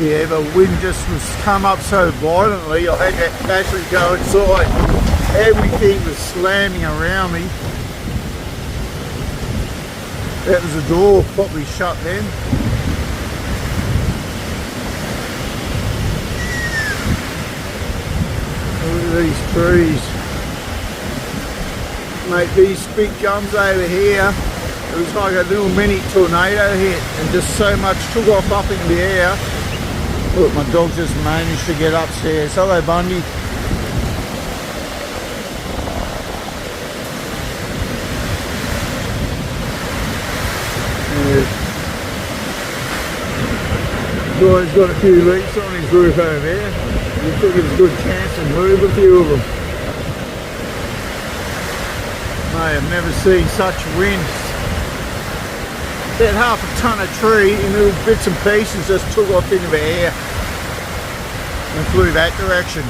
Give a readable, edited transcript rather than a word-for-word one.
Yeah, the wind just was come up so violently, I had to actually go inside. Everything was slamming around me. That was the door probably shut then. Look at these trees. Mate, these big gums over here, it was like a little mini tornado hit and just so much took off up in the air. Look, my dog just managed to get upstairs. Hello, Bundy. Guy's got a few leaks on his roof over there. You think it's a good chance to move a few of them. Mate, I've never seen such wind. About half a ton of tree in little bits and pieces just took off into the air and flew that direction.